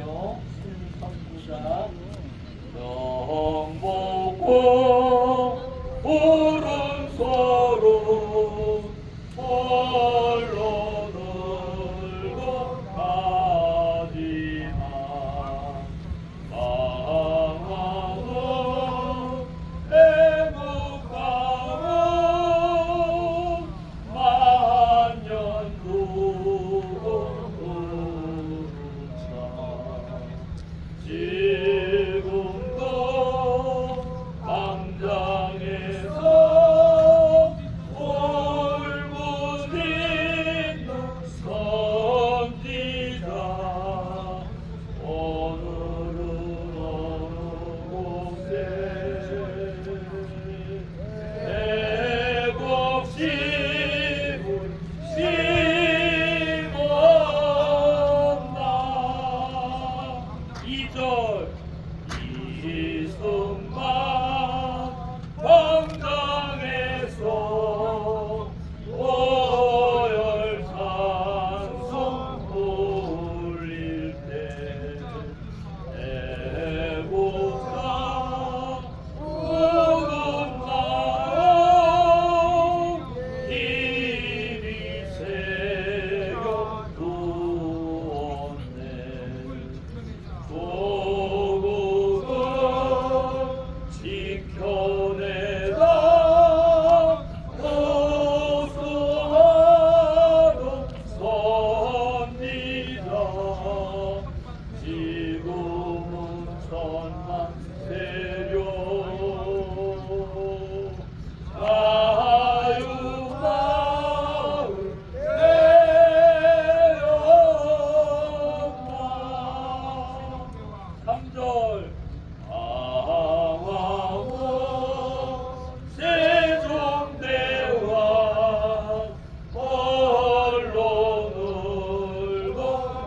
대통령 신선구자 영복고 오른손으로 홀로 들고 가지마 망하고 애국하고 만년 두고 지금도 광장에서 울고 있는 선지자 오늘은 어느 곳에 애국심을 심었나 이절 이승만 광장에서 오열 찬송 돌릴 때 애국가 우금나라 이리 새겨 두었네 조국을 지켜내라 호소하는 선지자 지금은 천만 세력 자유마을 내렸나 3절 방황하고 세종대왕 홀로 늘고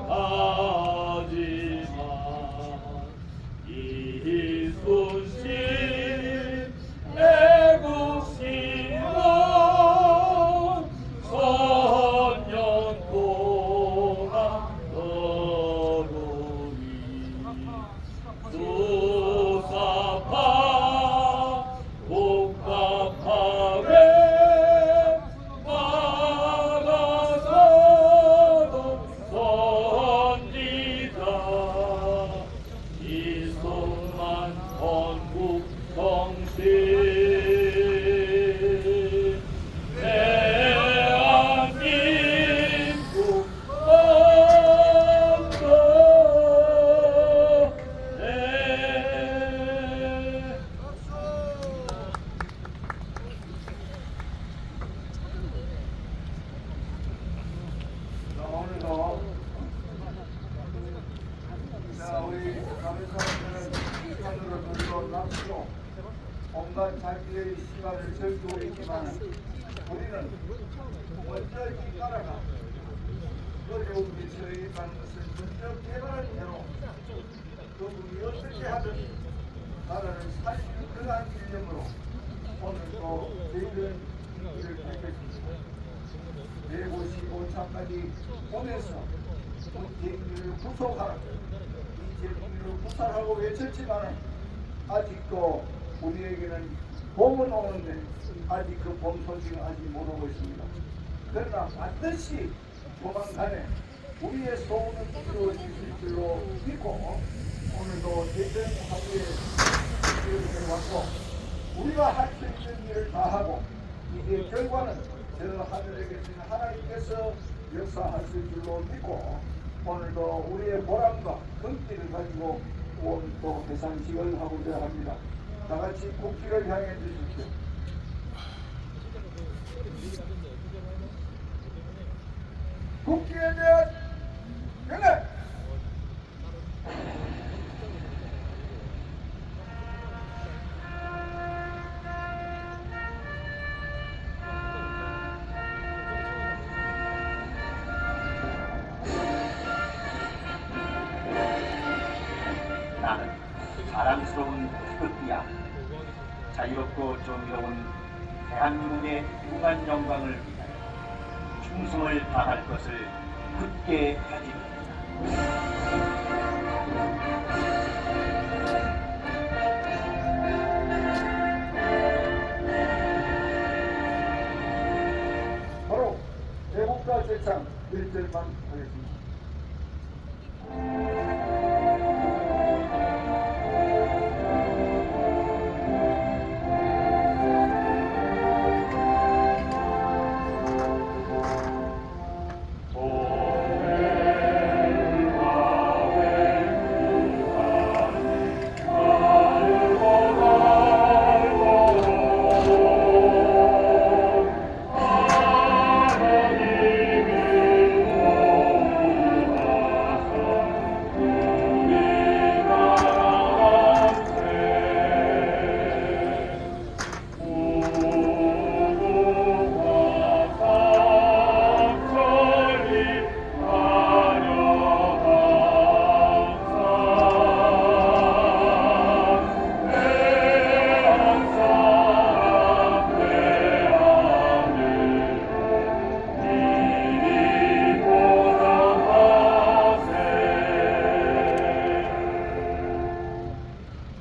가지마 이순신 애국심은 선년 동안 거룩히 수사파 복합하게 막아서도 선지자 이승만 건국 정신 대한민국 우리 다른 사람들은 시간으로 들고 남기고 온갖 자기의 시간을 즐기고 있지만 우리는 먼저 이 나라가 어려움이 처해가는 것을 먼저 개발한 대로 그분이 어떻게 하든 나라를 살릴 그러한 일념으로 오늘도 저희들은 일을 뵙겠습니다. 155차까지 보내서 대기를 구속하라 이 제기를 구살하고 외쳤지만 아직도 우리에게는 봄은 오는데 아직 그 봄 소식은 아직 못 오고 있습니다. 그러나 반드시 조만간에 우리의 소원은 이루어질 줄로 믿고 오늘도 대전 하루에 이렇게 왔고 우리가 할 수 있는 일을 다하고 이제 결과는 저 하늘에 계신 하나님께서 역사하실 줄로 믿고 오늘도 우리의 보람과 긍지를 가지고 온 또 대상식을 하고자 합니다. 다 같이 국기를 향해 주십시오. 국기에 대한 명예! 나는 자랑스러운 태극기야. 자유롭고 정의로운 대한민국의 무한 영광을 위하여 충성을 다할 것을 굳게 다짐합니다. 합대창 1절만 하겠습니다.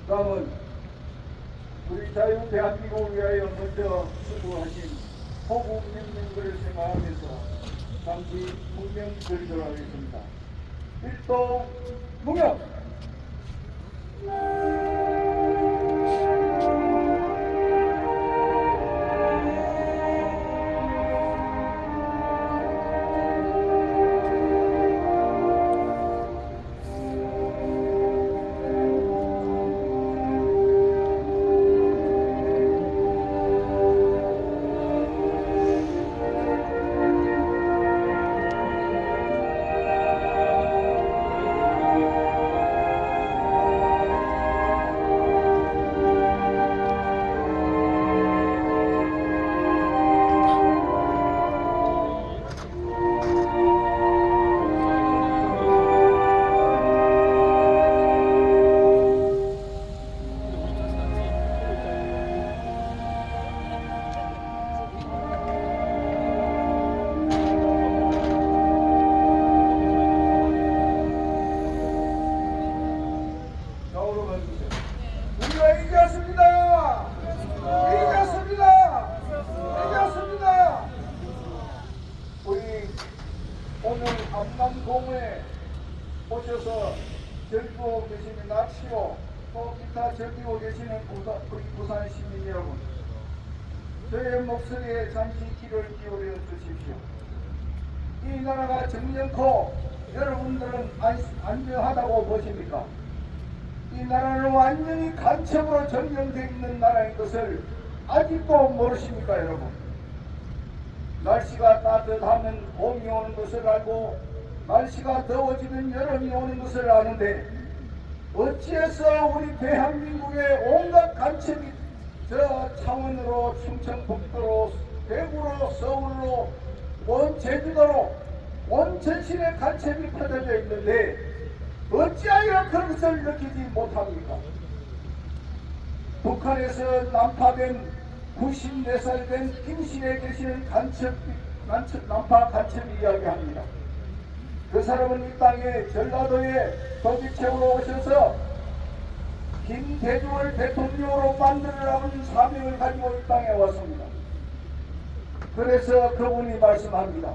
다음은 우리 자유 대한민국을 위하여 먼저 수고하신 호국민님들을 생각하면서 잠시 문명 드리도록 하겠습니다. 일동 문명! 우리가 이겼습니다! 이겼습니다! 이겼습니다! 우리 오늘 암남공에 오셔서 즐기고 계시는 낚시로 또 기타 즐기고 계시는 우리 부산 시민 여러분, 저의 목소리에 잠시 귀를 기울여 주십시오. 이 나라가 정년코 여러분들은 안전하다고 보십니까? 이 나라는 완전히 간첩으로 점령되어 있는 나라인 것을 아직도 모르십니까, 여러분? 날씨가 따뜻하면 봄이 오는 것을 알고 날씨가 더워지면 여름이 오는 것을 아는데 어찌해서 우리 대한민국의 온갖 간첩이 저 창원으로 충청북도로 대구로 서울로 온 제주도로 온 전신에 간첩이 펴져져 있는데 어찌하여 그런 것을 느끼지 못합니까? 북한에서 난파된 94살 된 김실에 계시는 난파 간첩이 이야기합니다. 그 사람은 이 땅에 전라도에 도지체로 오셔서 김대중을 대통령으로 만들으라는 사명을 가지고 이 땅에 왔습니다. 그래서 그분이 말씀합니다.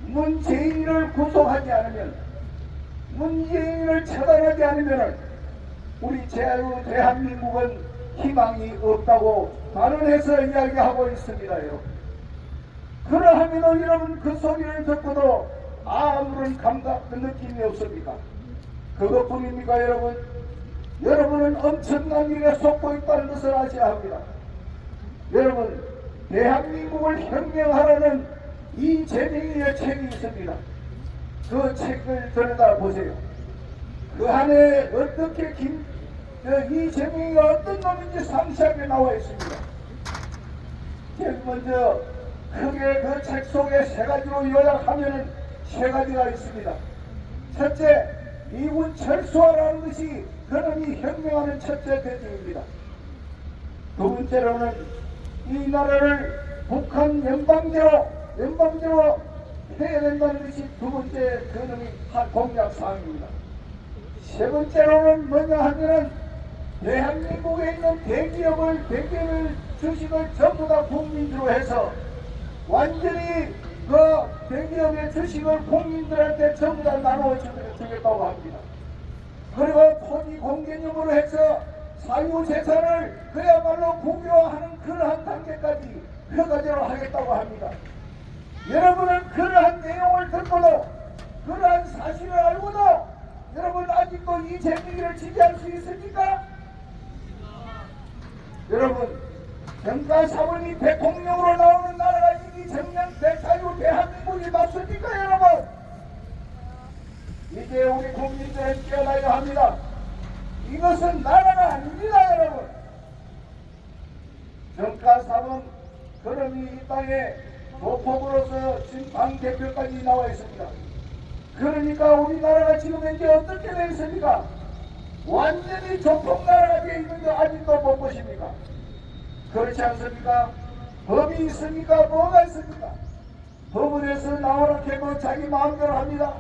문재인을 구속하지 않으면, 문재인을 처단하지 않으면 우리 자유 대한민국은 희망이 없다고 단언해서 이야기하고 있습니다. 여러분. 그러하면 여러분 그 소리를 듣고도 아무런 감각, 느낌이 없습니까? 그것뿐입니까, 여러분? 여러분은 엄청난 일에 속고 있다는 것을 아셔야 합니다. 여러분, 대한민국을 혁명하라는 이재명의 책이 있습니다. 그 책을 들여다 보세요. 그 안에 어떻게 이재명이가 어떤 놈인지 상세하게 나와 있습니다. 제일 먼저 크게 그 책 속에 세 가지로 요약하면은 세 가지가 있습니다. 첫째, 미군 철수하라는 것이 그놈이 혁명하는 첫째 대목입니다. 두 번째로는 이 나라를 북한 연방제로 해야 된다는 것이 두 번째 그놈이 공약 사항입니다. 세 번째로는 뭐냐 하면은 대한민국에 있는 대기업을 주식을 전부 다 국민주로 해서 완전히 그 대기업의 주식을 국민들한테 전부 다 나누어 주겠다고 합니다. 그리고 토지 공개념으로 해서 사유재산을 그야말로 국유화하는 그러한 단계까지 허가제로 하겠다고 합니다. 여러분은 그러한 내용을 듣고도 그러한 사실을 알고도 여러분 아직도 이재명을 지지할 수 있습니까? 여러분 정가 사원이 대통령으로 나오는 나라가 이재명 대자유 대한민국이 맞습니까 여러분? 이제 우리 국민들은 깨어나야 합니다. 이것은 나라가 아닙니다 여러분. 정가사원 그럼이 이 땅에 조폭으로서 지금 당대표까지 나와 있습니다. 그러니까 우리나라가 지금 현재 어떻게 되어 있습니까? 완전히 조폭나라가 되어 있는데 아직도 못 보십니까? 그렇지 않습니까? 법이 있습니까? 뭐가 있습니까? 법원에서 나오라 해도 자기 마음대로 합니다.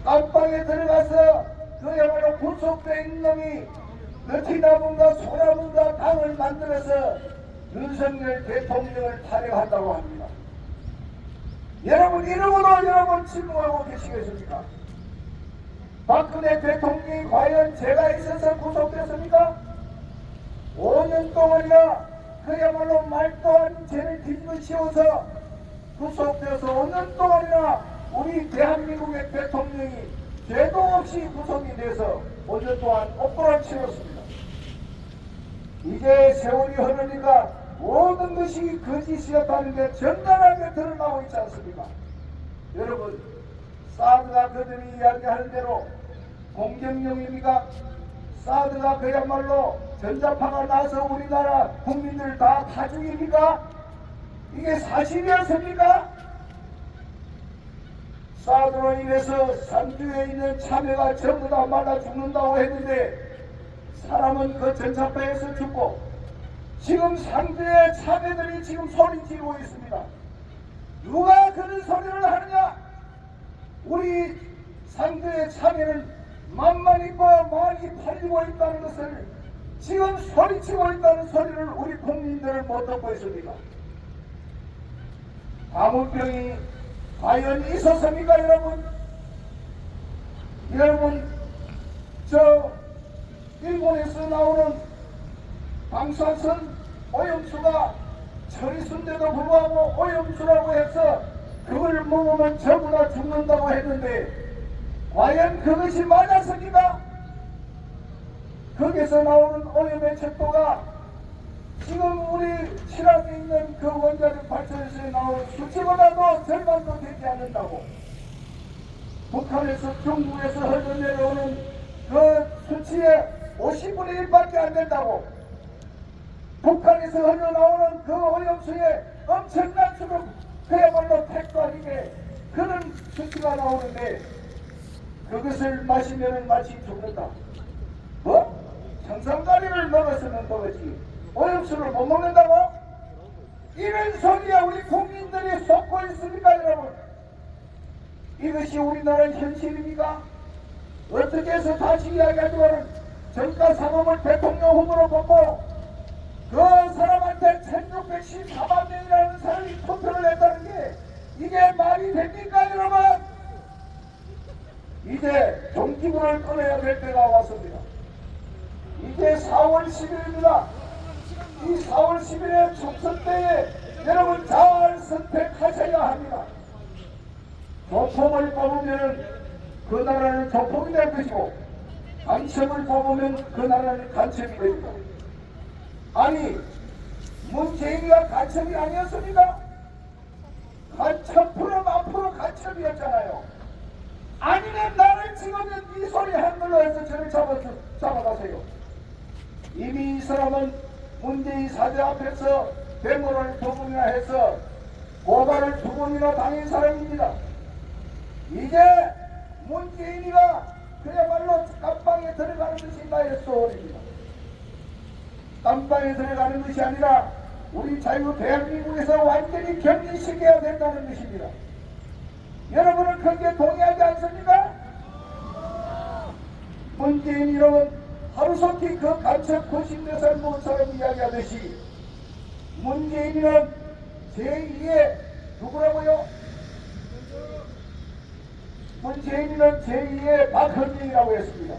깜방에 들어가서 그야말로 구속된 놈이 너티나무인가 소나무인가 당을 만들어서 윤석열 대통령을 탄핵한다고 합니다. 여러분 이러고도 여러분 침묵하고 계시겠습니까? 박근혜 대통령이 과연 죄가 있어서 구속됐습니까? 5년 동안이나 그야말로 말도 안 죄를 뒤집어 씌워서 구속되어서 5년 동안이나 우리 대한민국의 대통령이 죄도 없이 구속이 돼서 5년 동안 옥도를 치렀습니다. 이제 세월이 흐르니까 모든 것이 거짓이었다는 게 정갈하게 드러나고 있지 않습니까? 여러분 사드가 그들이 이야기하는 대로 공격용입니까? 사드가 그야말로 전자파가 나서 우리나라 국민들 다 죽입니까? 이게 사실이었습니까? 사드로 인해서 산주에 있는 참외가 전부 다 말라 죽는다고 했는데 사람은 그 전자파에서 죽고 지금 상주의 참외들이 지금 소리 지르고 있습니다. 누가 그런 소리를 하느냐? 우리 상주의 참외는 만만 있고 많이 팔리고 있다는 것을 지금 소리치고 있다는 소리를 우리 국민들은 못 듣고 있습니다. 암흑병이 과연 있었습니까 여러분? 여러분 저 일본에서 나오는 방사선 오염수가 처리수인데도 불구하고 오염수라고 해서 그걸 먹으면 전부 다 죽는다고 했는데 과연 그것이 맞았습니까? 거기서 나오는 오염의 척도가 지금 우리 실학에 있는 그 원자력 발전소에 나오는 수치보다도 절반도 되지 않는다고. 북한에서 중국에서 흘러내려오는 그 수치의 50분의 1밖에 안 된다고. 북한에서 흘러나오는 그 오염수에 엄청난 수로 그야말로 택도 아니게 그런 수치가 나오는데 그것을 마시면 마치 죽는다. 뭐? 청산가리를 먹었으면 먹었지 오염수를 못 먹는다고? 이런 소리에 우리 국민들이 속고 있습니까 여러분? 이것이 우리나라의 현실입니까? 어떻게 해서 다시 이야기하지만 정가사범을 대통령 후보로 뽑고 그 사람한테 1614만 명이라는 사람이 투표를 했다는 게 이게 말이 됩니까 여러분? 이제 종기부를 끊어야 될 때가 왔습니다. 이제 4월 10일입니다. 이 4월 10일의 총선 때에 여러분 잘 선택하셔야 합니다. 조폭을 뽑으면 그 나라는 조폭이 될 것이고 간첩을 뽑으면 그 나라는 간첩이 됩니다. 아니 문재인이가 간첩이 아니었습니까? 간첩 프로 앞으로 간첩이었잖아요. 아니면 나를 지금은 이 소리 한 걸로 해서 저를 잡아가세요. 이미 이 사람은 문재인 사제 앞에서 데모를 2번이나 해서 고발을 2번이나 당한 사람입니다. 이제 문재인이가 그야말로 깜방에 들어가는 것이 나의 소원입니다. 깜방에 들어가는 것이 아니라 우리 자유 대한민국에서 완전히 격리시켜야 된다는 것입니다. 여러분은 거기에 동의하지 않습니까? 문재인 이름은 하루속히 그 간첩 90몇 먹은 사람 이야기하듯이 문재인은 제2의 누구라고요? 문재인은 제2의 박헌진이라고 했습니다.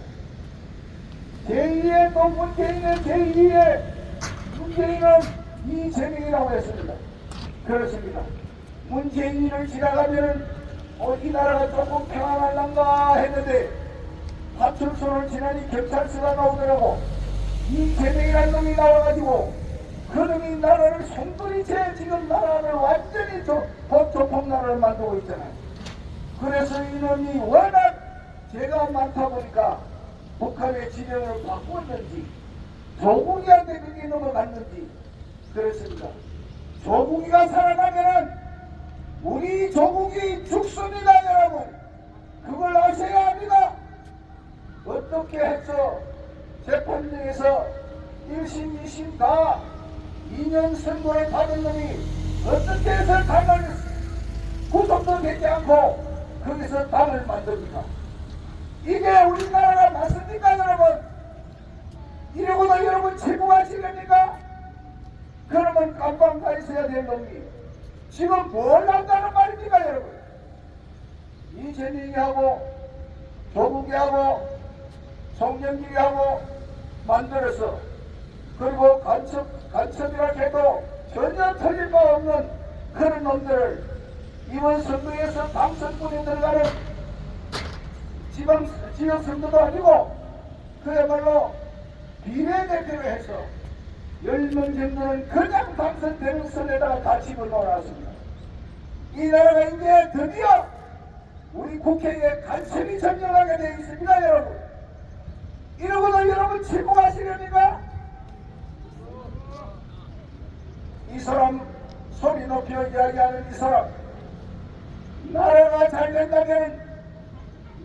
제2의 또 문재인은 제2의 문재인은 이재명이라고 했습니다. 그렇습니다. 문재인을 지나가면은 이 나라가 조금 평안할란가 했는데 파출소를 지나니 경찰서가 나오더라고. 이재명이라는 놈이 나와가지고 그 놈이 나라를 송두리째 지금 나라를 완전히 조폭나라를 만들고 있잖아요. 그래서 이놈이 워낙 죄가 많다 보니까 북한의 지령을 바꿨는지 조국이한테 그게 넘어갔는지 그렇습니다. 조국이가 살아나면은 우리 조국이 죽습니다, 여러분. 그걸 아셔야 합니다. 어떻게 해서 재판정에서 1심, 2심 다 2년 선고를 받은 놈이 어떻게 해서 당을 구속도 되지 않고 거기서 당을 만듭니까? 이게 우리나라가 맞습니까, 여러분? 이러고도 여러분 체포하시렵니까? 그러면 깜빵 가 있어야 될 놈이 지금 뭘 한다는 말입니까, 여러분? 이재명이하고 조국이하고 송영길이하고 만들어서 그리고 간첩이라 해도 전혀 틀릴 바 없는 그런 놈들을 이번 선거에서 당선권에 들어가는 지역선거도 아니고 그야말로 비례대표로 해서 10명 정도는 그냥 당선되는 선에다가 다 집어넣어놨습니다. 이 나라가 이제 드디어 우리 국회에 간첩이 점령하게 되어 있습니다, 여러분. 이러고도 여러분 침묵하시렵니까? 이 사람 소리 높여 이야기하는 이 사람 나라가 잘 된다면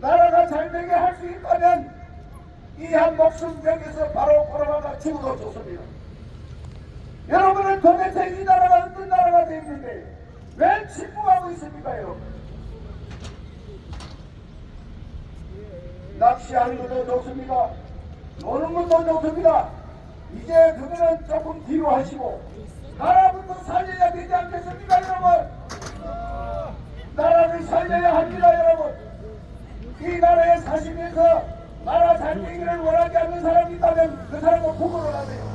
나라가 잘 되게 할 수 있다면 이 한 목숨 여기서 바로 걸어가가 죽어도 좋습니다. 여러분은 도대체 이 나라가 어떤 나라가 되어 있는데 왜 침묵하고 있습니까, 여러분? 낚시하는 것도 좋습니다. 노는 것도 좋습니다. 이제 그거는 조금 뒤로 하시고 나라부터 살려야 되지 않겠습니까, 여러분? 나라를 살려야 합니다, 여러분. 이 나라에 사시면서 나라 잘 되기를 원하지 않는 사람이 있다면 그 사람은 북으로 가세요.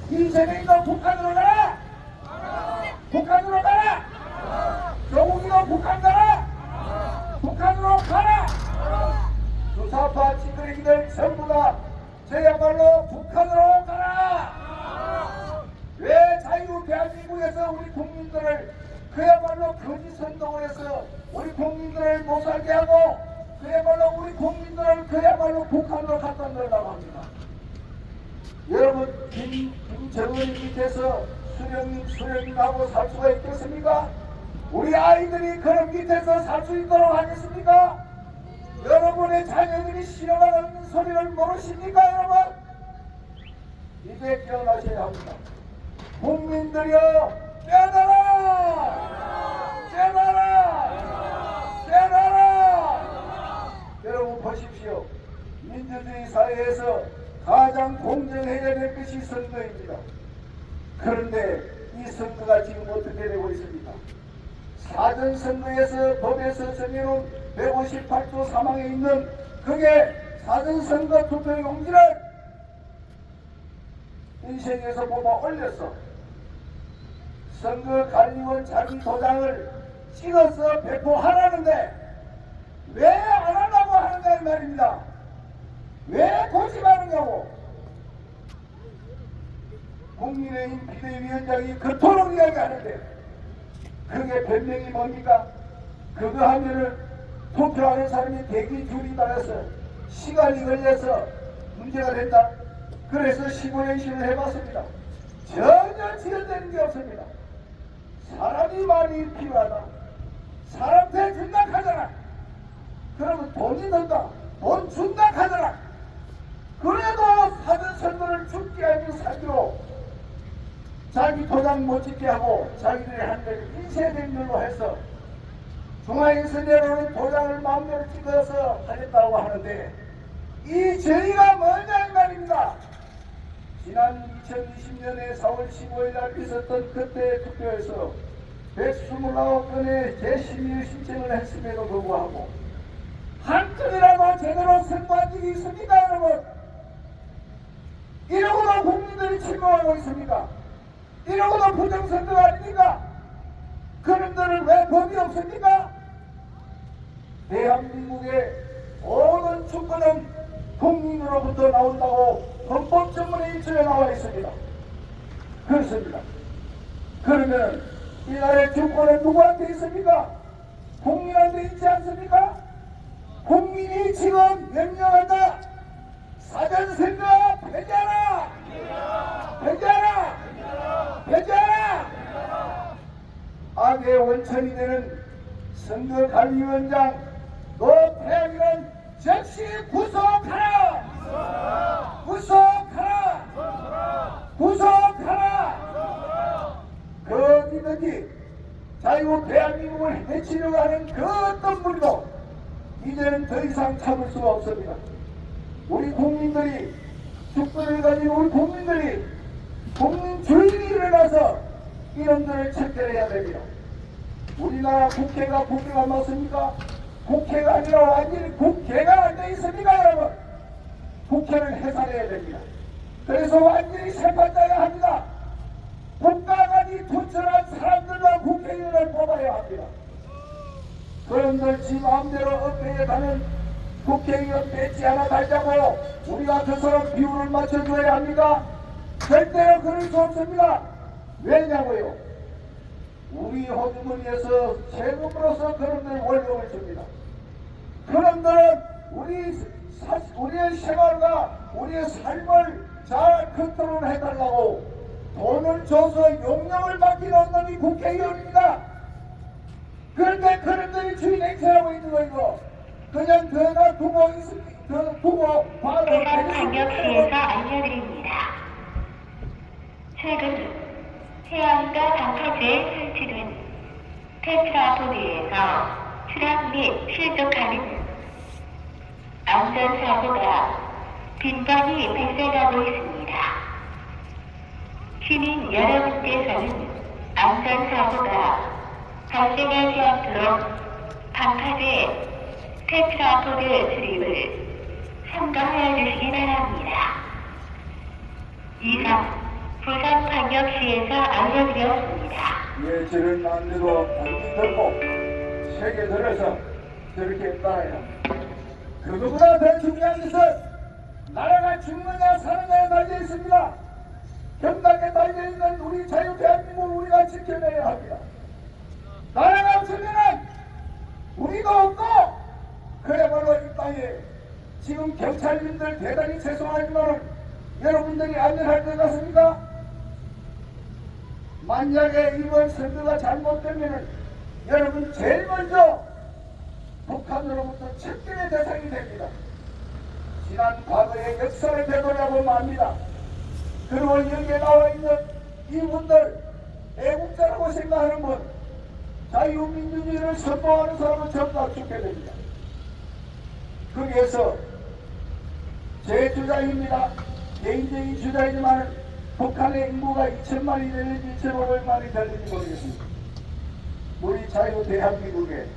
이재명이도 북한으로 가라! 북한으로 가라! 조국이도 북한 가라! 북한으로 가라! 주사파 찌끄레기들 전부 다 저야말로 북한으로 가라! 왜 자유 대한민국에서 우리 국민들을 그야말로 거짓 선동을 해서 우리 국민들을 못 살게 하고 그야말로 우리 국민들을 그야말로 북한으로 갖다 놓으려고 합니다. 여러분 김정은 밑에서 수령님하고 살 수가 있겠습니까? 우리 아이들이 그런 밑에서 살 수 있도록 하겠습니까? 여러분의 자녀들이 싫어하는 소리를 모르십니까, 여러분? 이제 깨어나셔야 합니다. 국민들이여 깨어나라! 깨어나라! 깨어나라! 여러분 보십시오. 민주주의 사회에서 가장 공정해야 될 것이 선거입니다. 그런데 이 선거가 지금 어떻게 되고 있습니까? 사전선거에서 법에서 정해놓은 158조 3항에 있는 그게 사전선거 투표용지를 인생에서 뽑아 올렸어. 선거관리원 자기 도장을 찍어서 배포하라는데 왜 안 하려고 하는가 이 말입니다. 왜 고집하느냐고. 국민의힘 비대위원장이 그토록 이야기하는데 그게 변명이 뭡니까? 그거 하면은 투표하는 사람이 대기 줄이 달아서 시간이 걸려서 문제가 된다. 그래서 시뮬레이션을 해봤습니다. 전혀 지연되는 게 없습니다. 사람이 많이 필요하다. 사람한테 준다 하잖아. 그러면 돈이 든다. 돈 준다 하잖아. 그래도 사전선거를 죽게 하기 사기로 자기 도장 못 찍게 하고 자기들이 한 대를 인쇄된 걸로 해서 중앙에서 내려오는 도장을 마음대로 찍어서 하겠다고 하는데 이 저희가 뭐냐 이 말입니다. 지난 2020년에 4월 15일 날 있었던 그때의 투표에서 129건의 재심의 신청을 했음에도 불구하고 한 건이라도 제대로 선고한 적이 있습니까, 여러분? 이러고도 국민들이 침묵하고 있습니까? 이러고도 부정선거가 아닙니까? 그런들은 왜 법이 없습니까? 대한민국의 모든 주권은 국민으로부터 나온다고 헌법 전문의 일조에 나와 있습니다. 그렇습니다. 그러면 이 나라의 주권은 누구한테 있습니까? 국민한테 있지 않습니까? 국민이 지금 명령한다. 사전선거 폐지하라! 폐지하라! 폐지하라! 악의 원천이 되는 선거관리위원장 노태우는 즉시 구속하라! 구속하라! 구속하라! 그 어디든지 자유 대한민국을 해치려고 하는 그 어떤 분도 이제는 더 이상 참을 수가 없습니다. 우리 국민들이 주권을 가진 우리 국민들이 국민주의를 일어나서 이놈들을 척결해야 됩니다. 우리나라 국회가 맞습니까? 국회가 아니라 완전히 국회가 안 돼 있습니까, 여러분? 국회를 해산해야 됩니다. 그래서 완전히 새판자야 합니다. 국가가지 투철한 사람들과 국회의원을 뽑아야 합니다. 그런들 지 마음대로 어깨에 가는 국회의원 뺏지 않아 달자고 우리가 그 사람 비율을 맞춰줘야 합니까? 절대로 그럴 수 없습니다. 왜냐고요? 우리 호주머니에서 세금으로서 그런들 월급을 줍니다. 그런들은 우리의 생활과 우리의 삶을 잘 컨트롤 해달라고 돈을 줘서 용역을 맡기는 놈이 국회의원입니다. 그런데 그런들이 주인 행세하고 있는 거 이거 그냥 그가 두고 있습니다. 두고 바로 부산광역시에서 알려드립니다. 최근 해안가 방파제에 설치된 테트라포드에서 추락 및 실족하는 안전사고가 빈번히 발생하고 있습니다. 시민 여러분께서는 안전사고가 발생하지 않도록 방파제 테트라포드 출입을 삼가하여 주시기 바랍니다. 이상 부산광역시에서 알려드렸습니다. 예, 저런 안내도 단지 듣고 세게 들어서 저렇게 따라야 합니다. 그거보다 더 중요한 것은 나라가 죽느냐 사느냐에 달려 있습니다. 경각에 달려 있는 우리 자유 대한민국을 우리가 지켜내야 합니다. 나라가 없으면 우리도 없고 그야말로 이 땅에 지금 경찰님들 대단히 죄송하지만 여러분들이 안전할 것 같습니까? 만약에 이번 선거가 잘못되면 여러분 제일 먼저 북한으로부터 척결의 대상이 됩니다. 지난 과거의 역사를 되돌아보면 압니다. 그리고 여기에 나와 있는 이분들 애국자라고 생각하는 분 자유민주주의를 선포하는 사람은 전부 다 죽게 됩니다. 거기에서 제 주장입니다. 개인적인 주장이지만 북한의 인구가 2천만이 되는지 2,500만이 되는지 모르겠습니다. 우리 자유 대한민국의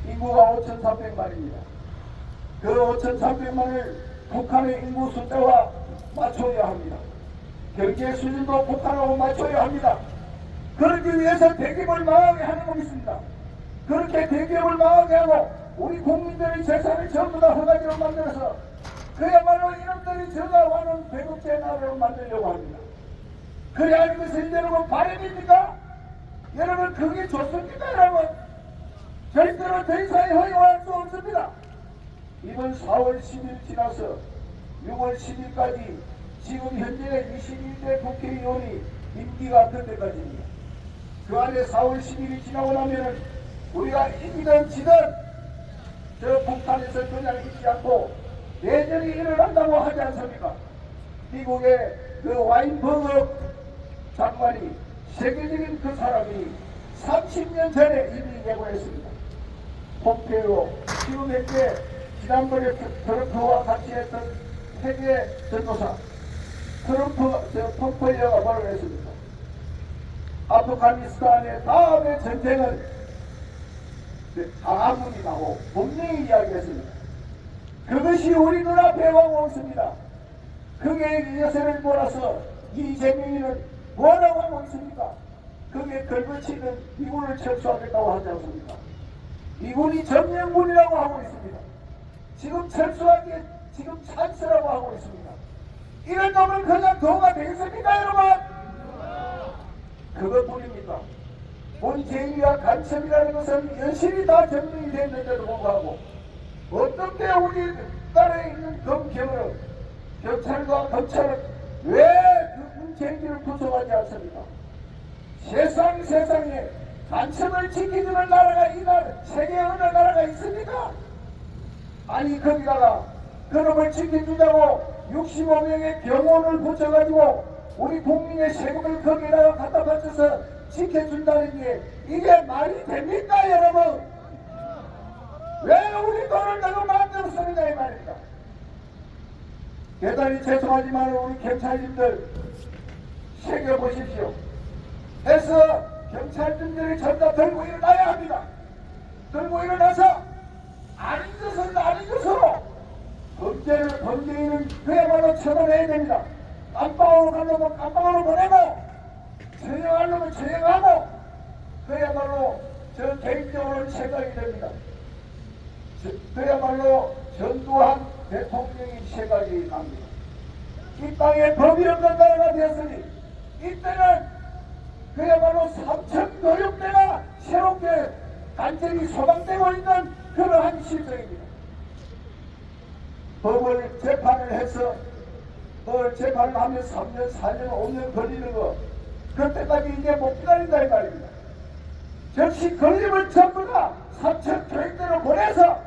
인구가 5,300만입니다. 그 5,300만을 북한의 인구 숫자와 맞춰야 합니다. 경제 수준도 북한하고 맞춰야 합니다. 그러기 위해서 대기업을 망하게 하는 놈이 있습니다. 그렇게 대기업을 망하게 하고 우리 국민들의 재산을 전부 다 허가지로 만들어서 그야말로 이놈들이 저가와는 배급제 나라로 만들려고 합니다. 그래 하는 것은 여러분 바람입니까? 여러분 그게 좋습니까 여러분? 절대로 더 이상 허용할 수 없습니다. 이번 4월 10일 지나서 6월 10일까지 지금 현재 21대 국회의원이 임기가 그때까지입니다. 그 안에 4월 10일이 지나고 나면은 우리가 이기든 지든 저 북한에서 그냥 있지 않고 내전이 일어난다고 하지 않습니까? 미국의 그 와인버그 장관이 세계적인 그 사람이 30년 전에 이미 예고했습니다. 폼페이오 지금 현재 지난번에 트럼프와 같이 했던 세계 전도사 폼페이오가 말을 했습니다. 아프가니스탄의 다음의 전쟁은 강화문이 나고 분명히 이야기했습니다. 그것이 우리 눈앞에 오고 있습니다. 그게 여세를 몰아서 이재명이는 뭐라고 하고 있습니까? 그게 걸거치는 미군을 철수하겠다고 하지 않습니까? 미군이 점령군이라고 하고 있습니다. 지금 철수하기 지금 찬스라고 하고 있습니다. 이런 놈을 그냥 도가 되겠습니까, 여러분? 그것뿐입니까? 문재인과 간첩이라는 것은 연실히 다 점령이 됐는데도 불구하고 어떻게 우리 나라에 있는 검경을 경찰과 검찰은 왜 그 문재인을 구속하지 않습니까? 세상에 간첩을 지키주는 나라가 이 나라 세계 어느 나라가 있습니까? 아니 거기다가 그놈을 지켜주자고 65명의 경호원을 붙여가지고 우리 국민의 세금을 거기다가 갖다 바쳐서 지켜준다는 게 이게 말이 됩니까, 여러분? 왜 우리 돈을 내고 마음대로 쓰느냐 이 말입니다. 대단히 죄송하지만 우리 경찰님들 새겨보십시오. 해서 경찰님들이 전부 들고 일어나야 합니다. 들고 일어나서 아닌 것은 아닌 것으로 범죄인은 그야말로 처벌해야 됩니다. 깜빵으로 가려면 깜빵으로 보내고 처형할 놈은 처형하고 그야말로 저 개인적으로는 생각이 됩니다. 그야말로 전두환 대통령이 생각이 납니다. 이 땅에 법이 없는 나라가 되었으니 이때는 그야말로 3천 교육대가 새롭게 간절히 소방되고 있는 그러한 실정입니다. 법을 재판을 해서 재판을 하면 3년, 4년, 5년 걸리는 거 그때까지 이제 못 기다린다 이 말입니다. 즉시 걸리면 전부 다 3천 교육대로 보내서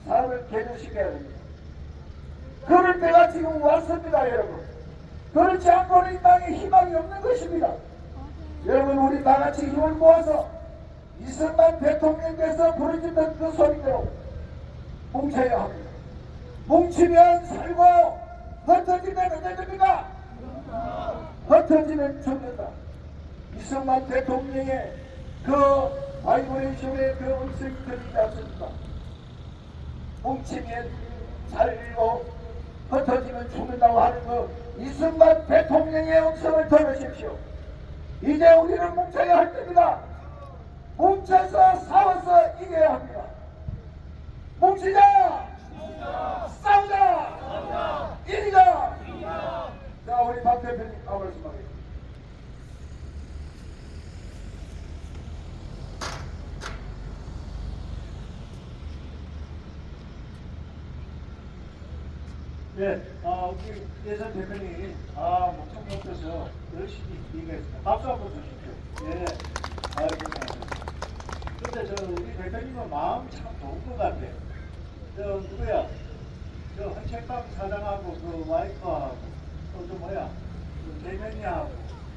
사람을 개조시켜야 됩니다. 그럴 때가 지금 왔습니다, 여러분. 그렇지 않고는 이 땅에 희망이 없는 것입니다. 여러분, 우리 다 같이 힘을 모아서 이승만 대통령께서 부르짖던 그 소리대로 뭉쳐야 합니다. 뭉치면 살고 흩어지면 어떻게 됩니까? 흩어지면 죽는다. 이승만 대통령의 그 바이브레이션의 그 음성이 들리지 않습니까? 뭉치면 살고 흩어지면 죽는다고 하는 그 이승만 대통령의 음성을 들으십시오. 이제 우리는 뭉쳐야 할 때입니다. 뭉쳐서 싸워서 이겨야 합니다. 뭉치자! 싸우자! 이기자! 자, 우리 박 대표님 말씀하겠습니다. 네, 우리 예산 대표님, 목청 높여서 열심히 얘기했습니다. 박수 한번 주십시오. 예, 고생하셨습니다. 근데 우리 대표님은 마음이 참 좋은 것 같아요. 누구야? 헌책방 사장하고 그 와이프하고, 그 대면이하고,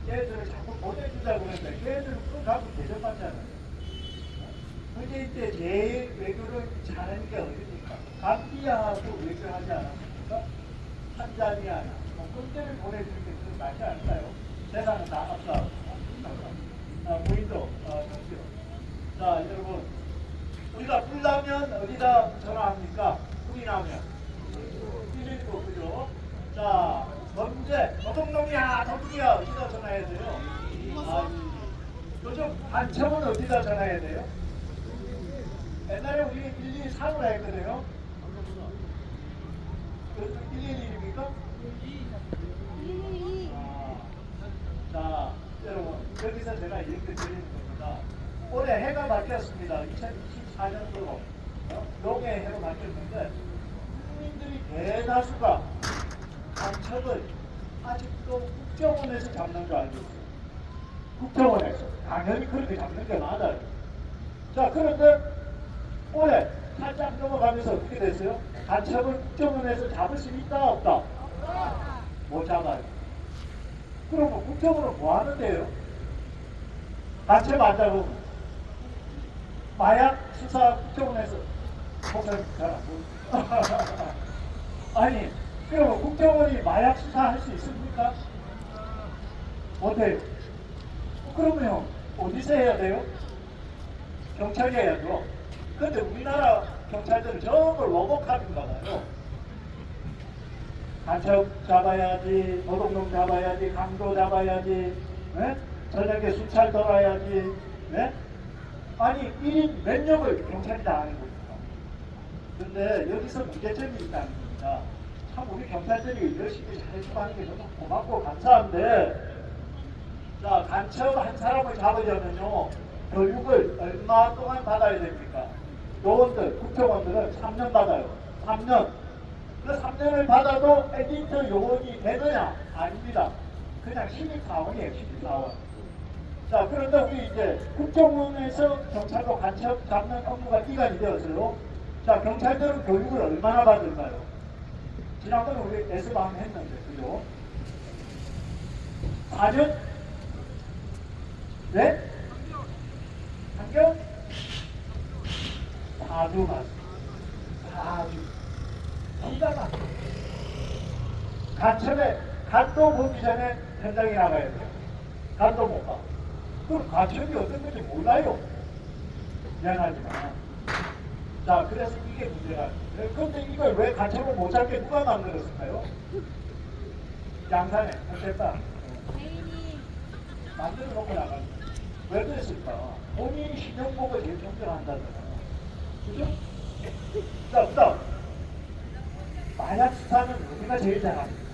걔들을 자꾸 보내주자고 그러니까 걔들은 또 자꾸 대접받잖아요. 문재인 때 제일 외교를 잘하는 게 어딥니까? 감비하고 외교하지 않았습니까? 한자리야, 꿀대를 보내주는 게 좀 낫지 않을까요? 세상은 다 합사. 부인도, 정시요. 자, 여러분. 우리가 불 나면 어디다 전화합니까? 불이 나면. 119, 그죠? 자, 범죄, 도둑놈이야, 도둑이야, 어디다 전화해야 돼요? 요즘 반청은 어디다 전화해야 돼요? 옛날에 우리 112사로 했거든요. 111입니까? 자, 여러분, 여기서 제가 이렇게 드리는 겁니다. 올해 해가 바뀌었습니다. 2024년도로 용의 해로 바뀌었는데 국민들이 대다수가 간첩을 아직도 국정원에서 잡는 줄 알고 있어요. 국정원에서. 당연히 그렇게 잡는 게 맞아요. 자, 그런데 올해 살짝 넘어가면서 어떻게 됐어요? 간첩을 국정원에서 잡을 수 있다 없다? 못 잡아요. 그러면 국정원은 뭐 하는데요? 간첩 안 잡으면 마약 수사 국정원에서 목사님 잘안 보여요. 아니 그러면 국정원이 마약 수사할 수 있습니까? 못해요. 그러면 어디서 해야 돼요? 경찰이 해야죠. 근데 우리나라 경찰들은 전부 로봇카드인가 봐요. 간첩 잡아야지, 도둑놈 잡아야지, 강도 잡아야지, 네? 저녁에 수찰 돌아야지, 네? 아니 1인 몇 역을 경찰이 다 하는 겁니다. 근데 여기서 문제점이 있다는 겁니다. 참 우리 경찰들이 열심히 잘해주고 하는 게 너무 고맙고 감사한데, 자, 간첩 한 사람을 잡으려면요 교육을 얼마 동안 받아야 됩니까? 요원들, 국정원들은 3년 받아요. 3년. 그 3년을 받아도 에디터 요원이 되느냐? 아닙니다. 그냥 신입사원이에요, 신입사원. 자, 그런데 우리 이제 국정원에서 경찰도 간첩 잡는 업무가 기간이 되었어요. 자, 경찰들은 교육을 얼마나 받을까요? 지난번에 우리 S방 했는데, 그죠? 4년? 네? 3개월? 4주 맞습니다. 4주. 기가 막혀. 간첩에 간도 보기 전에 현장에 나가야 돼요. 간도 못 가. 그럼 간첩이 어떤 건지 몰라요. 미안하지만. 자, 그래서 이게 문제가. 그런데 이걸 왜 간첩을 못 잡게 누가 만들었을까요? 양산에, 됐다. 만들어 놓고 나가는 거예요. 왜 그랬을까? 본인이 신용 보고 제일 존경한다잖아요. 그죠? 자, 그 다음. 마약 수사는 우리가 제일 잘합니다.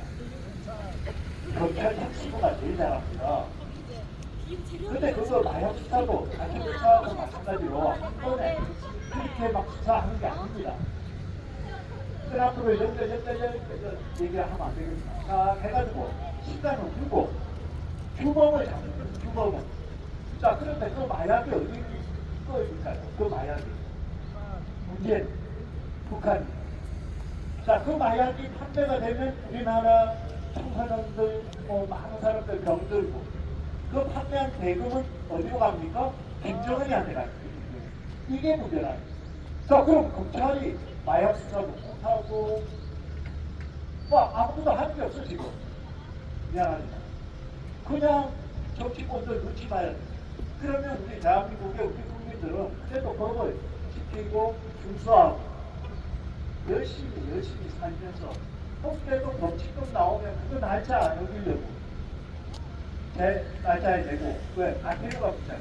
경찰 특수부가 제일 잘합니다. 근데 그거 마약 수사도 간첩 수사하고 마찬가지로 한 번에 그렇게 막 수사하는 게 아닙니다. 그 앞으로 연대 얘기를 하면 안 되겠습니다. 자, 해가지고 시간을 두고 규범을 잡는 거예요. 규범을. 자, 그런데 그 마약이 어디 있을까요? 그 마약이. 문제는 북한이. 자, 그 마약이 판매가 되면 우리나라 청소년들, 많은 사람들 병들고, 그 판매한 대금은 어디로 갑니까? 행정원이한테 갑니다. 이게 문제라는 거예요. 자, 그럼 검찰이 마약 수사도 못하고, 아무것도 하는 게 없어, 지금. 미안합니다. 그냥 정치권들 눈치 봐야 돼. 그러면 우리 대한민국의 우리 국민들은 그래도 법을 지키고 준수하고 열심히 살면서 혹시라도 법칙금 나오면 그거 날짜 안 어기려고 제 날짜에 내고 왜? 안 필요가 없잖아.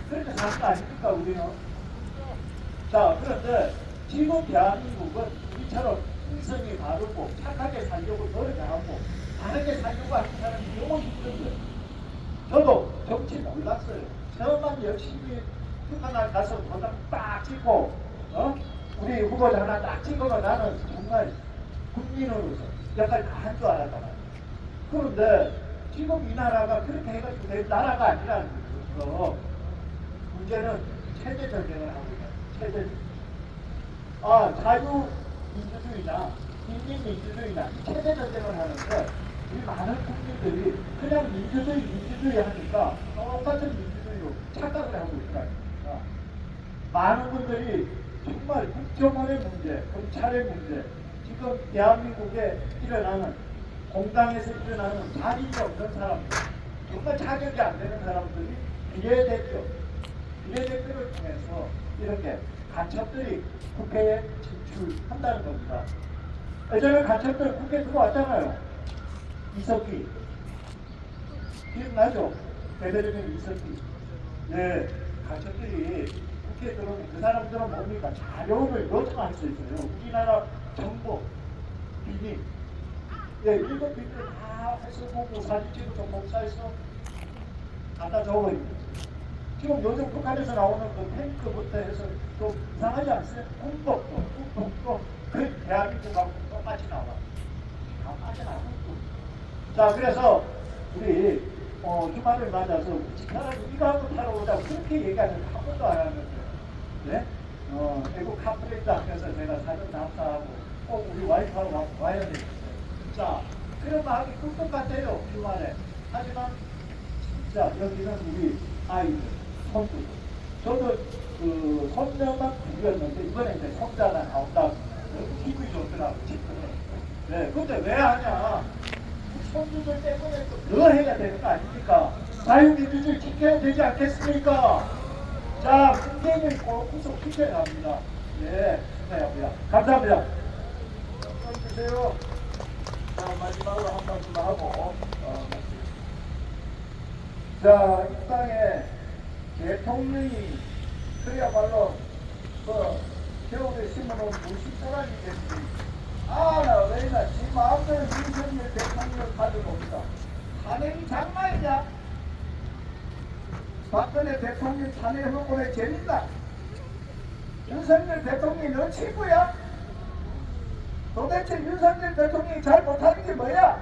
그렇게 사는 거 아닙니까 우리는? 자, 그런데 지금 대한민국은 우리처럼 인성이 바르고 착하게 살려고 노력하고 다르게 살려고 하는 사람이 너무 힘든 거예요. 저도 정치 몰랐어요. 저만 열심히 북한에 가서 도장 딱 찍고, 우리 후보자 하나 딱 찍으면 나는 정말 국민으로서 역할 다 한 줄 알았단 말이에요. 그런데 지금 이 나라가 그렇게 해가지고 된 나라가 아니라는 거죠. 문제는 체제 전쟁을 하고 있어요. 체제. 자유민주주의나 인민민주주의나 체제 전쟁을 하는데 우리 많은 국민들이 그냥 민주주의 하니까 똑같은 민주주의로 착각을 하고 있다니까. 많은 분들이 정말 국정원의 문제, 검찰의 문제, 지금 대한민국에 일어나는 공당에서 일어나는 자질이 없는 사람들, 정말 자격이 안 되는 사람들이 비례대표를 통해서 이렇게 간첩들이 국회에 진출한다는 겁니다. 예전에 간첩들 국회에 들어왔잖아요. 이석기 기억나죠? 대대적인 이석기. 네, 간첩들이 국회에 들어오면 그 사람들은 뭡니까? 자료를 요청할 수 있어요. 우리나라 정보, 비밀. 네, 일곱 비밀을 다 해서 보고 사진 찍어서 복사해서 갖다 줘버립니다. 지금 요즘 북한에서 나오는 그 탱크부터 해서 또 이상하지 않으세요? 군복도 그 대한민국하고 똑같이 나와. 다 빠져나가고. 자, 그래서 우리 주말을 맞아서 차라리 이거 한번 타러 오자고 그렇게 얘기하는데 한 번도 안 하는데, 네? 외국 카프레이트 하면서 제가 사전 답사하고 우리 와이프하고 와야 되겠어요. 자, 그런 마음이 꿀떡 같아요, 주말에. 하지만 진짜 여기는 우리 아이들, 손주들. 저도 그 손녀만 둘이었는데 이번에 이제 손자가 나온다고 너무 기분이 좋더라고요, 지금. 네, 근데 왜 하냐? 손주들 때문에 또 더 해야 되는 거 아닙니까? 자유민주주의 지켜야 되지 않겠습니까? 자, 문재인을 꼭 구속시켜야 합니다. 네, 축하합니다. 감사합니다. 주세요. 자, 마지막으로 한 말씀 하고 자, 이 땅에 대통령이 그야말로 겨울에 심어놓은 무식도라니 됐지. 왜나 지 마음대로 윤석열 대통령을 가져옵니다. 탄핵이 장난이냐? 박근혜 대통령 탄핵 후보에 재밌다. 윤석열 대통령이 너 친구야? 도대체 윤석열 대통령이 잘 못하는 게 뭐야?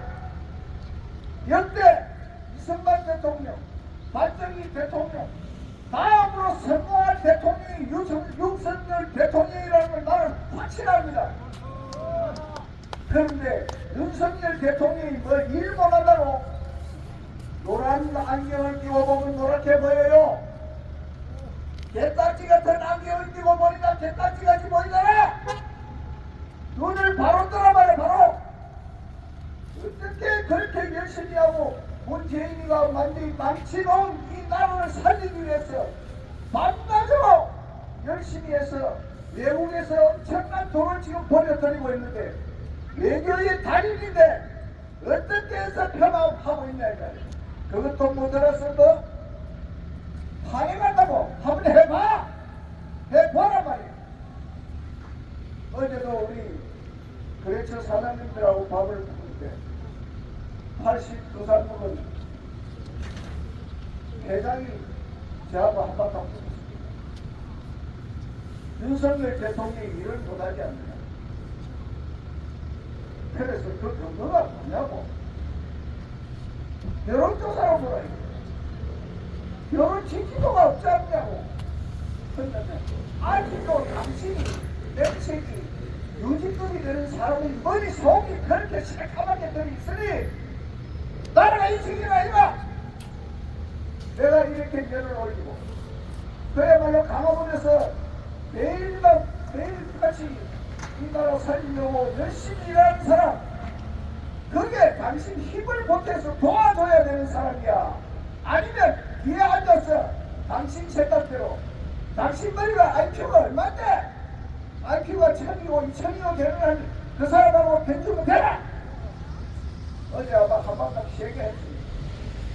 역대 이승만 대통령, 박정희 대통령, 다음으로 성공한 대통령이 윤석열 대통령이라는 걸 나는 확신합니다. 그런데 윤석열 대통령이 뭘 일 못한다고 노란 안경을 끼고 보면 노랗게 보여요. 개딱지 같은 안경을 끼고 보니까 개딱지같이 보이잖아. 눈을 바로 떠나봐요. 바로 어떻게 그렇게 열심히 하고 문재인이가 망치놓은 이 나라를 살리기 위해서 밤낮으로 열심히 해서 외국에서 엄청난 돈을 지금 벌여들이고 있는데 외교의 달인인데 어떻게 해서 폄하하고 있냐 이거예요. 그것도 못 알아서도 탄핵한다고 한번 해봐. 해보란 말이야. 어제도 우리 거래처 사장님들하고 밥을 먹는데 82살 먹은 회장이 저하고 한바탕 붙었습니다. 윤석열 대통령이 일을 못하지 않느냐. 그래서 그 근거가 뭐냐고. 여론조사로 보라. 여론 지지도가 없지 않냐고. 그런데 아직도 당신이 정책이 유지급이 되는 사람이 머리 속이 그렇게 새까맣게 들어있으니 나라가 인식이나 아니라 내가 이렇게 면을 올리고 그야말로 강화문에서 매일같이 이 나라 살리려고 열심히 일하는 사람, 그게 당신 힘을 보태서 도와줘야 되는 사람이야. 아니면 뒤에 앉아서 당신 생각대로 당신 머리가 IQ가 얼마인데 IQ가 1000이고 2000이고 되는 그 사람하고 견주면 되나? 어제 아마 한바탕 얘기했지.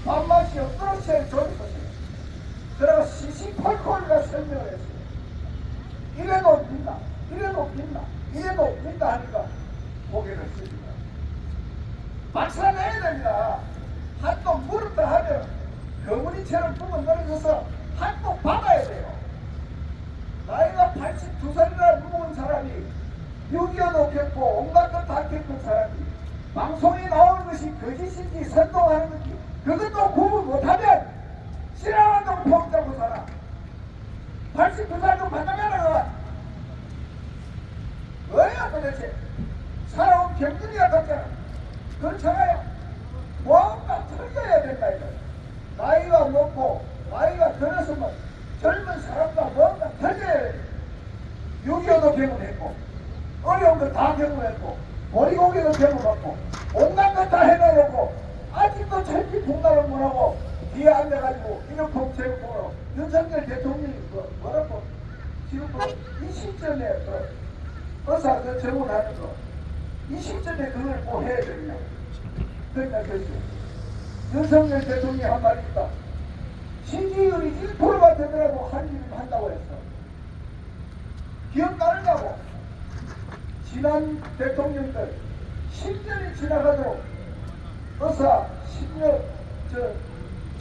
밥맛이 없도록 제일 좋은 것이야. 그래서 시시콜콜이가 설명을 했어요. 이래도 빈다, 이래도 빈다, 이래도 빈다 하니까 고개를 숙이다. 박살내야 됩니다. 한번 물었다 하면 거문이처럼 부분 떨어져서 한번 받아야 돼요. 나이가 82살이나 무거운 사람이 6.25도 겪고 온갖 것 다 겪은 사람이 방송에 나오는 것이 거짓인지 선동하는 건지 그것도 구분 못하면 싫어하는 놈 먹자고 살아. 82살도 반장하다가 뭐야 도대체. 살아온 경륜이가 같잖아. 그렇잖아요. 뭔가 틀려야 된다 이거. 나이가 먹고 나이가 들었으면 젊은 사람과 뭔가 틀려야 돼. 6.25도 경험했고 어려운 거 다 경험했고 보리고기도 경험했고 온갖 거 다 해놔놓고 아직도 철기 공감을 못하고 뒤에 앉아가지고 이렇게 제목으로 윤석열 대통령이 뭐라고 지금 이 시점에 의사 그 제목하는 거 이 시점에 그걸 꼭 해야 되느냐고. 그러니까 그랬어요. 윤석열 대통령이 한 말이 있다. 지지율이 1%가 되더라도 한 일을 한다고 했어. 기억나느냐고. 지난 대통령들 10년이 지나가도록 의사 10년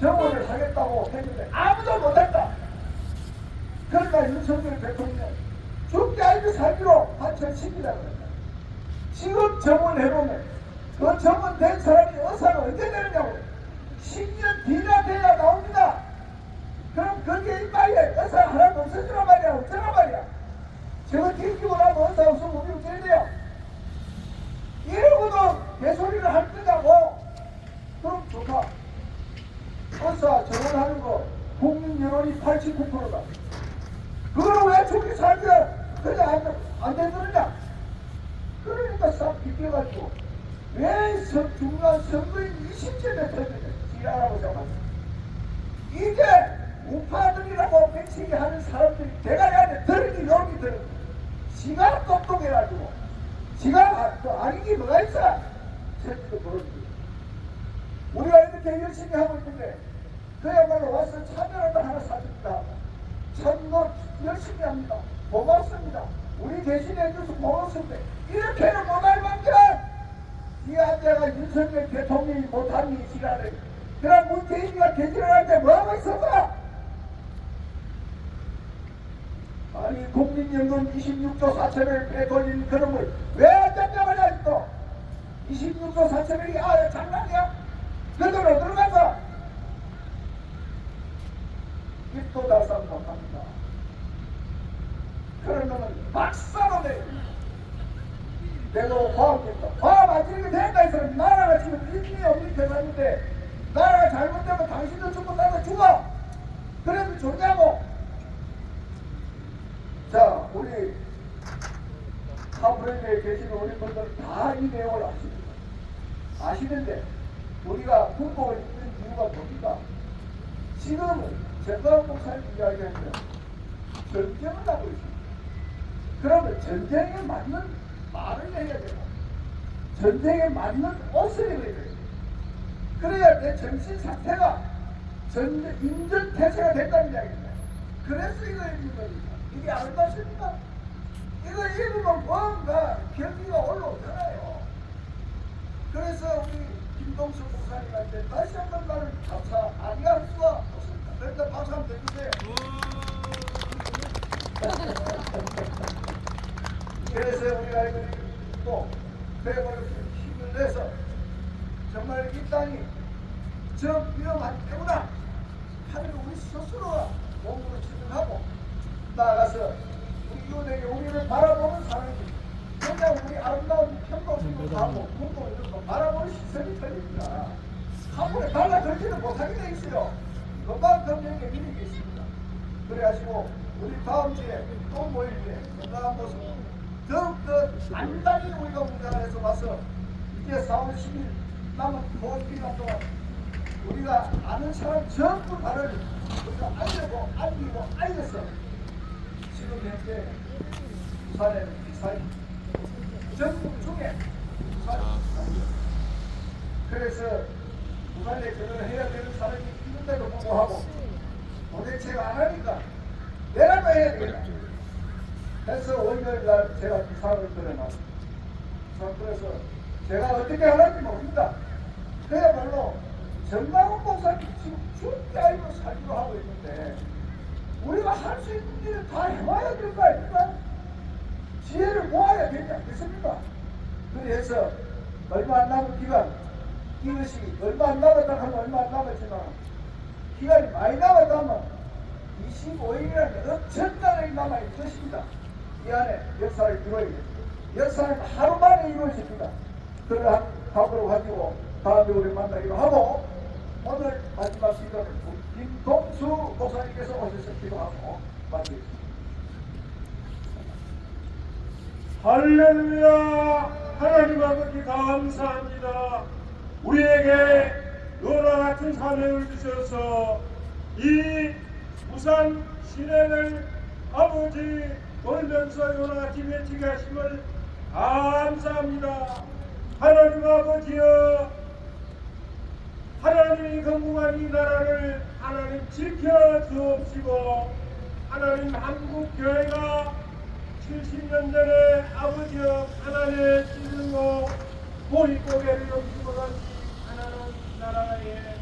정원을 하겠다고 했는데 아무도 못했다. 그러니까 윤석열 대통령 죽게 알고 살기로 한천십이라고 했다. 지금 정원해보면 그 정원된 사람이 의사가 언제 되느냐고. 10년 뒤나 돼야 나옵니다. 그럼 거기에 이빨에 의사 하나도 없어지란 말이야. 어쩌란 말이야. 저거 뒤집고 나면 의사 없으면 우리 어떻게 돼요? 이러고도 개소리를 할 거냐고. 그럼 좋다. 의사 정원하는 거 국민 여론이 89%다. 그걸 왜 죽게 살면 그냥 안 되느냐? 그러니까 싹 비껴가지고 왜 중요한 선거인 20점에 터지냐? 지랄하고 잡았어. 이제 우파들이라고 백치기 하는 사람들이 대가리 안에 들으니 여기 들어. 지가 똑똑해가지고 지가 또 아닌 게 뭐가 있어? 새끼도 모르는 우리가 이렇게 열심히 하고 있는데 그야말로 와서 차별화도 하나 사줍니다. 참고 열심히 합니다. 고맙습니다. 우리 대신해 줘서 고맙습니다. 이렇게는 못할 만큼 이 아재가 윤석열 대통령이 못한 이 시간에 그럼 문재인이가 개지를 할 때 뭐하고 있었어? 아니 국민연금 26조 4천을 빼돌린 그놈을 왜 안 잡냐고 아직도 26조 4천원이 아예 장난이야? 그 돈 어디로 가서 입도 달싹 못합니다. 그런 놈은 박사로 내 내가 화합했다. 화합 안 지르게 된다 이 사람. 나라가 지금 일이 없는 대상인데 나라가 잘못되면 당신도 죽고 나도 죽어. 그래도 좋냐고. 자, 우리 카프레드에 계시는 우리 분들 다 이 내용을 아십니다. 아시는데 우리가 군복을 입는 이유가 뭡니까? 지금은 정강 목사님 이야기하면 전쟁을 하고 있습니다. 그러면 전쟁에 맞는 말을 해야 되고 전쟁에 맞는 옷을 입어야 돼요. 그래야 내 정신 상태가 인전태세가 된다는 이야기입니다. 그래서 이거 입는 겁니다. 이게 아름답습니까? 이거 입으면 뭔가 경기가 올라오잖아요. 그래서 우리 김동수 목사님한테 다시 한번 나를 감사 아니할 수가 없습니다. 그런데 박수 한번 해주세요. 그래서 우리가 또 배고를 힘을 내서 정말 이 땅이 저 위험한 때보다 하늘 우리 스스로가 몸으로 지정하고 나아가서 우리 이웃에게 우리를 바라보는 사람이 그냥 우리 아름다운 평범을 하고 공부 이런 거 바라보는 시선이 틀립니다. 한 번에 달라들지는 못하게 돼 있어요. 그만큼 여기에 믿음이 있습니다. 그래가지고 우리 다음 주에 또 모일 때 건강한 모습 더욱더 단단히 우리가 운전해서 와서 이제 4월 10일 남은 보기간 동안 우리가 아는 사람 전부 다를 우리가 알리고 알려서 지금 현재 부산에 비사이 전국 중에 부산이 그래서 부산에 그걸 해야 되는 사람이 있는데도 불구하고 도대체가 안 하니까 내라도 해야 되겠다. 그래서 월요일날 제가 비상을 들어놨습니다. 그래서 제가 어떻게 하는지 모릅니다. 그야말로 정강훈 목사님 지금 죽게 알고 살기로 하고 있는데 우리가 할 수 있는 일을 다 해와야 될 거 아닙니까? 지혜를 모아야 되지 않겠습니까? 그래서 얼마 안 남은 기간 이것이 얼마 안 남았다 하면 얼마 안 남았지만 기간이 많이 남았다 하면 25일이라는 엄청나게 남아있을 것입니다. 이 안에 역사를 이루어야 됩니다. 역사는 하루 만에 이루어집니다. 그러한 각오를 가지고 다음에 우리 만나기로 하고 오늘 마지막 기도는 김동수 목사님께서 오셔서 기도하고 마치겠습니다. 할렐루야. 하나님 아버지 감사합니다. 우리에게 너와 같은 사명을 주셔서 이 부산 시내를 아버지 돌면서 요나같이 외치게 하심을 감사합니다. 하나님 아버지여, 하나님이 건국한 이 나라를 하나님 지켜주옵시고 하나님 한국교회가 70년 전에 아버지여 하나님의 찔러 보릿고개를 넘기고난 하나님 나라에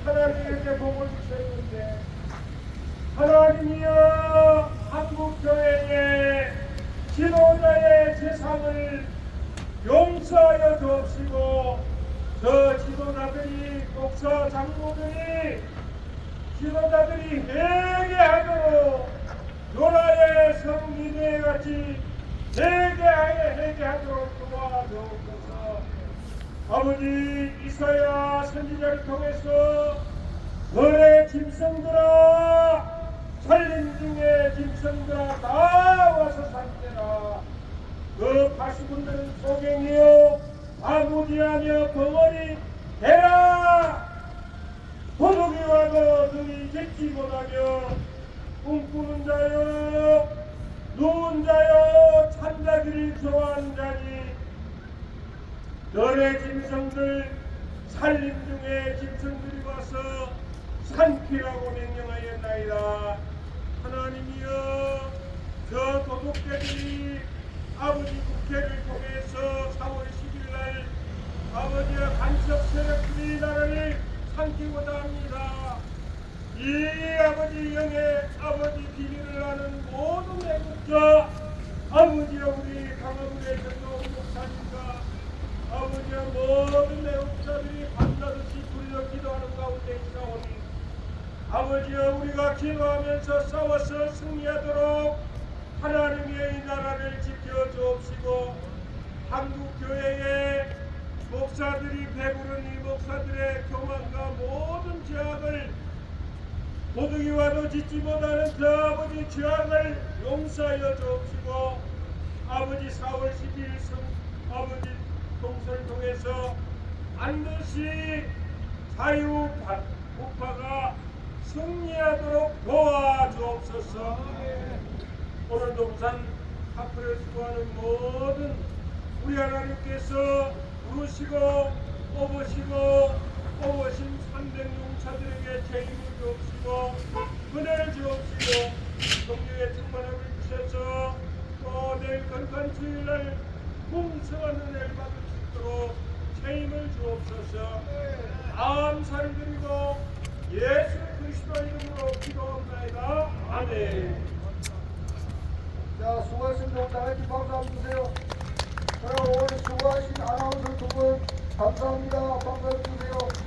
하나님에게 복을 주셨는데 하나님이여 한국교회의 지도자의 재산을 용서하여 주옵시고 저 지도자들이 목사 장로들이 지도자들이 회개하도록 요나의 성리대에 같이 회개하도록 도와주옵소서. 아버지 이사야 선지자를 통해서 너의 짐승들아 살림 중에 짐승들아 나와서 살리라. 그 가시분들은 소경이요 아무지하며 벙어리 되라. 도둑이 와도 너희 못하며 꿈꾸는 자여 누운 자여 찬자기를 좋아하는 자니 너의 짐승들 살림 중에 짐승들이 와서 산키라고 명령하였나이다. 하나님이여 저 도둑들이 아버지 국회를 통해서 4월 10일날 아버지와 간첩 세력들이 나라를 삼키고자 합니다. 이 아버지 영의 아버지 비밀을 아는 모든 애국자 아버지여 우리 강화군의 전도 목사님과 아버지여 모든 애국자들이 밤낮없이 불러 기도하는 가운데 있사오니 아버지여 우리가 기도하면서 싸워서 승리하도록 하나님의 이 나라를 지켜 주옵시고 한국 교회의 목사들이 배부른 이 목사들의 교만과 모든 죄악을 도둑이 와도 짓지 못하는 그 아버지 죄악을 용서하여 주옵시고 아버지 4월 10일 아버지 동서를 통해서 반드시 자유우파가 승리하도록 도와주옵소서. 오늘도 부산 학교를 수고하는 모든 우리 하나님께서 부르시고 뽑으신 300용사들에게 책임을 주옵시고 은혜를 주옵시고 성령의 충만함을 주셔서 또 내일 건강 주일날 풍성한 은혜를 받을 수 있도록 책임을 주옵소서. 감사를 드리고 예수 그리스도 이름으로 기도합니다. 아멘. 자, 수고하셨습니다. 다 같이 박수 한번 주세요. 자, 오늘 수고하신 아나운서 두 분 감사합니다. 박수 한번 주세요.